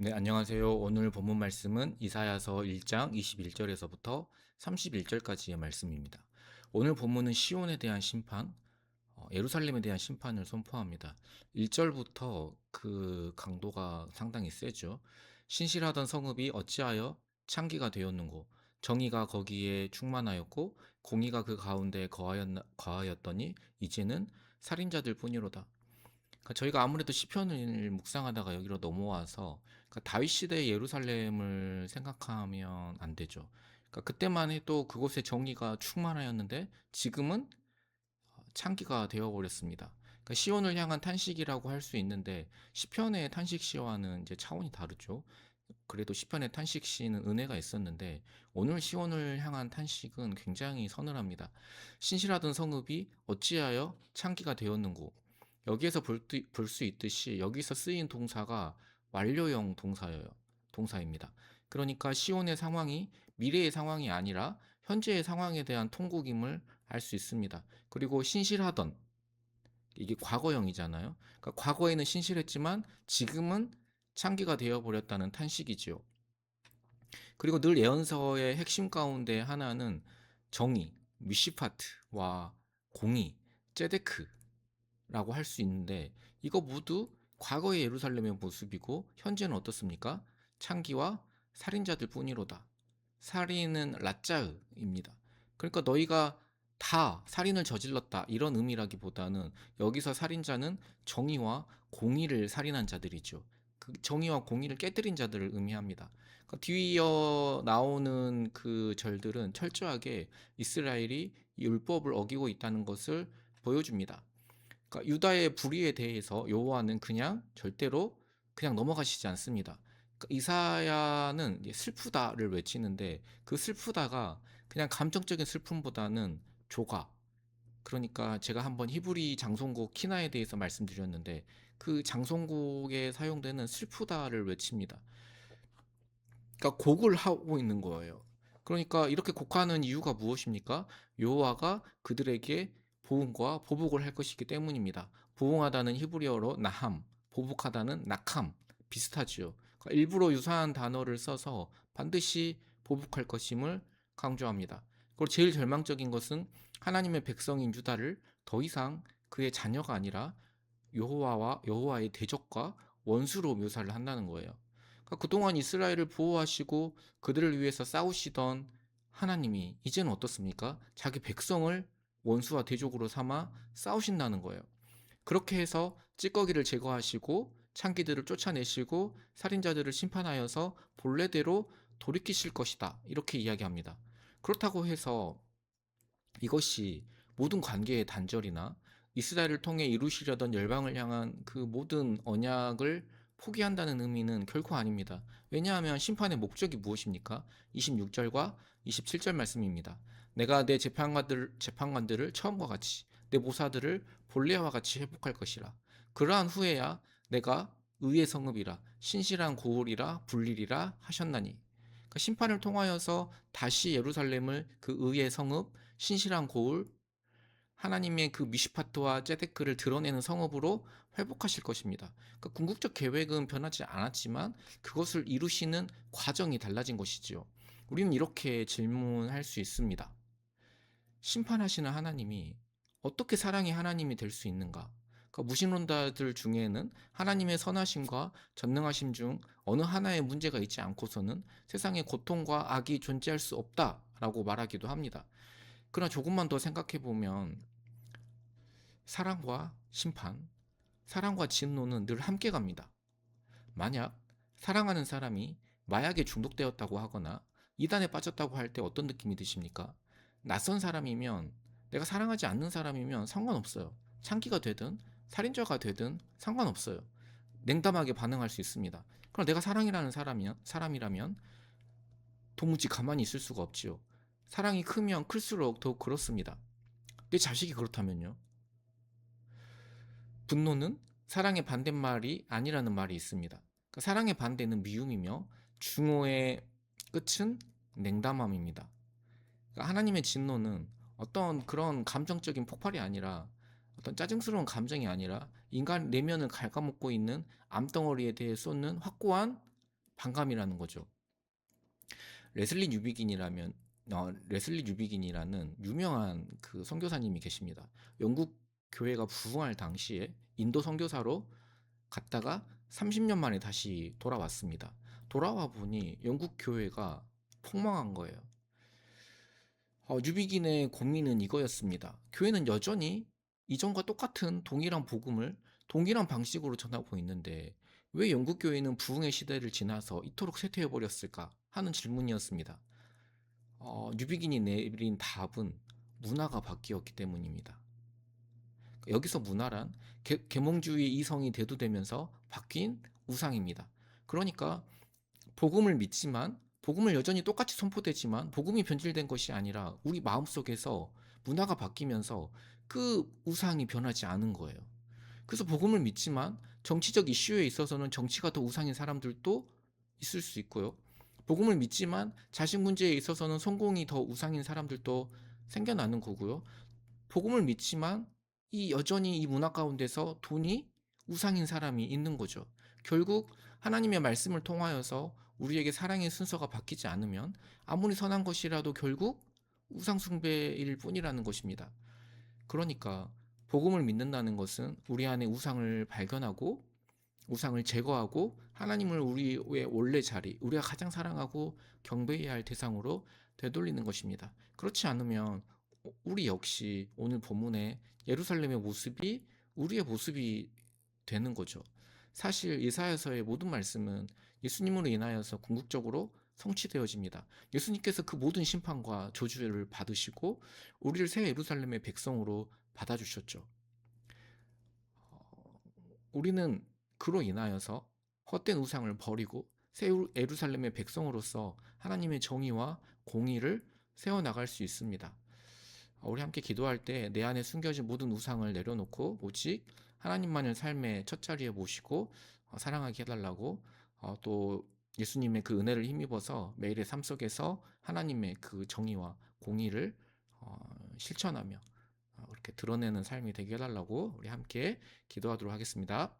네, 안녕하세요. 오늘 본문 말씀은 이사야서 1장 21절에서부터 31절까지의 말씀입니다. 오늘 본문은 시온에 대한 심판, 예루살렘에 대한 심판을 선포합니다. 1절부터 그 강도가 상당히 세죠. 신실하던 성읍이 어찌하여 창기가 되었는고, 정의가 거기에 충만하였고 공의가 그 가운데 거하였더니 이제는 살인자들 뿐이로다. 그러니까 저희가 아무래도 시편을 묵상하다가 여기로 넘어와서, 그러니까 다윗 시대의 예루살렘을 생각하면 안 되죠. 그러니까 그때만 해도 그곳에 정의가 충만하였는데 지금은 창기가 되어버렸습니다. 그러니까 시온을 향한 탄식이라고 할 수 있는데 시편의 탄식 시와는 이제 차원이 다르죠. 그래도 시편의 탄식 시는 은혜가 있었는데 오늘 시온을 향한 탄식은 굉장히 서늘합니다. 신실하던 성읍이 어찌하여 창기가 되었는고. 여기에서 볼 수 있듯이 여기서 쓰인 동사가 완료형 동사입니다. 그러니까 시온의 상황이 미래의 상황이 아니라 현재의 상황에 대한 통곡임을 알 수 있습니다. 그리고 신실하던, 이게 과거형이잖아요. 그러니까 과거에는 신실했지만 지금은 창기가 되어버렸다는 탄식이지요. 그리고 늘 예언서의 핵심 가운데 하나는 정의, 미시파트와 공의, 제데크라고 할 수 있는데, 이거 모두 과거의 예루살렘의 모습이고 현재는 어떻습니까? 창기와 살인자들 뿐이로다. 살인은 라짜으입니다. 그러니까 너희가 다 살인을 저질렀다, 이런 의미라기보다는 여기서 살인자는 정의와 공의를 살인한 자들이죠. 그 정의와 공의를 깨뜨린 자들을 의미합니다. 그러니까 뒤이어 나오는 그 절들은 철저하게 이스라엘이 이 율법을 어기고 있다는 것을 보여줍니다. 그러니까 유다의 불의에 대해서 여호와는 그냥 절대로 그냥 넘어가시지 않습니다. 그러니까 이사야는 슬프다를 외치는데 그 슬프다가 그냥 감정적인 슬픔보다는 조가, 그러니까 제가 한번 히브리 장송곡 키나에 대해서 말씀드렸는데 그 장송곡에 사용되는 슬프다를 외칩니다. 그러니까 곡을 하고 있는 거예요. 그러니까 이렇게 곡하는 이유가 무엇입니까? 여호와가 그들에게 보응과 보복을 할 것이기 때문입니다. 보응하다는 히브리어로 나함, 보복하다는 낙함, 비슷하지요. 그러니까 일부러 유사한 단어를 써서 반드시 보복할 것임을 강조합니다. 그리고 제일 절망적인 것은 하나님의 백성인 유다를 더 이상 그의 자녀가 아니라 여호와의 대적과 원수로 묘사를 한다는 거예요. 그러니까 그동안 이스라엘을 보호하시고 그들을 위해서 싸우시던 하나님이 이제는 어떻습니까? 자기 백성을 원수와 대적으로 삼아 싸우신다는 거예요. 그렇게 해서 찌꺼기를 제거하시고 창기들을 쫓아내시고 살인자들을 심판하여서 본래대로 돌이키실 것이다, 이렇게 이야기합니다. 그렇다고 해서 이것이 모든 관계의 단절이나 이스라엘을 통해 이루시려던 열방을 향한 그 모든 언약을 포기한다는 의미는 결코 아닙니다. 왜냐하면 심판의 목적이 무엇입니까? 26절과 27절 말씀입니다. 내가 내 재판관들을 처음과 같이, 내 모사들을 본래와 같이 회복할 것이라. 그러한 후에야 내가 의의 성읍이라 신실한 고울이라 불리리라 하셨나니. 그러니까 심판을 통하여서 다시 예루살렘을 그 의의 성읍, 신실한 고울, 하나님의 그 미시파트와 제데크를 드러내는 성읍으로 회복하실 것입니다. 그러니까 궁극적 계획은 변하지 않았지만 그것을 이루시는 과정이 달라진 것이지요. 우리는 이렇게 질문할 수 있습니다. 심판하시는 하나님이 어떻게 사랑의 하나님이 될 수 있는가? 그러니까 무신론자들 중에는 하나님의 선하심과 전능하심 중 어느 하나의 문제가 있지 않고서는 세상에 고통과 악이 존재할 수 없다라고 말하기도 합니다. 그러나 조금만 더 생각해 보면 사랑과 심판, 사랑과 진노는 늘 함께 갑니다. 만약 사랑하는 사람이 마약에 중독되었다고 하거나 이단에 빠졌다고 할 때 어떤 느낌이 드십니까? 낯선 사람이면, 내가 사랑하지 않는 사람이면 상관없어요. 창기가 되든 살인자가 되든 상관없어요. 냉담하게 반응할 수 있습니다. 그럼 내가 사랑이라는 사람이라면 도무지 가만히 있을 수가 없지요. 사랑이 크면 클수록 더욱 그렇습니다. 내 자식이 그렇다면요? 분노는 사랑의 반대말이 아니라는 말이 있습니다. 그러니까 사랑의 반대는 미움이며 중호의 끝은 냉담함입니다. 그러니까 하나님의 진노는 어떤 그런 감정적인 폭발이 아니라, 어떤 짜증스러운 감정이 아니라 인간 내면을 갉아먹고 있는 암덩어리에 대해 쏟는 확고한 반감이라는 거죠. 레슬리 뉴비긴이라는 유명한 그 선교사님이 계십니다. 영국 교회가 부흥할 당시에 인도 선교사로 갔다가 30년 만에 다시 돌아왔습니다. 돌아와 보니 영국 교회가 폭망한 거예요. 뉴비긴의 고민은 이거였습니다. 교회는 여전히 이전과 똑같은 동일한 복음을 동일한 방식으로 전하고 있는데 왜 영국 교회는 부흥의 시대를 지나서 이토록 쇠퇴해 버렸을까 하는 질문이었습니다. 뉴비긴이 내린 답은 문화가 바뀌었기 때문입니다. 여기서 문화란 계몽주의 이성이 대두되면서 바뀐 우상입니다. 그러니까 복음을 믿지만 복음을 여전히 똑같이 선포되지만 복음이 변질된 것이 아니라 우리 마음속에서 문화가 바뀌면서 그 우상이 변하지 않은 거예요. 그래서 복음을 믿지만 정치적 이슈에 있어서는 정치가 더 우상인 사람들도 있을 수 있고요. 복음을 믿지만 자식 문제에 있어서는 성공이 더 우상인 사람들도 생겨나는 거고요. 복음을 믿지만 여전히 이 문화 가운데서 돈이 우상인 사람이 있는 거죠. 결국 하나님의 말씀을 통하여서 우리에게 사랑의 순서가 바뀌지 않으면 아무리 선한 것이라도 결국 우상 숭배일 뿐이라는 것입니다. 그러니까 복음을 믿는다는 것은 우리 안에 우상을 발견하고 우상을 제거하고 하나님을 우리의 원래 자리, 우리가 가장 사랑하고 경배해야 할 대상으로 되돌리는 것입니다. 그렇지 않으면 우리 역시 오늘 본문의 예루살렘의 모습이 우리의 모습이 되는 거죠. 사실 이사야서의 모든 말씀은 예수님으로 인하여서 궁극적으로 성취되어집니다. 예수님께서 그 모든 심판과 저주를 받으시고 우리를 새 예루살렘의 백성으로 받아주셨죠. 우리는 그로 인하여서 헛된 우상을 버리고 새 예루살렘의 백성으로서 하나님의 정의와 공의를 세워나갈 수 있습니다. 우리 함께 기도할 때 내 안에 숨겨진 모든 우상을 내려놓고 오직 하나님만을 삶의 첫 자리에 모시고 사랑하게 해달라고 또 예수님의 그 은혜를 힘입어서 매일의 삶 속에서 하나님의 그 정의와 공의를 실천하며 그렇게 드러내는 삶이 되게 해달라고 우리 함께 기도하도록 하겠습니다.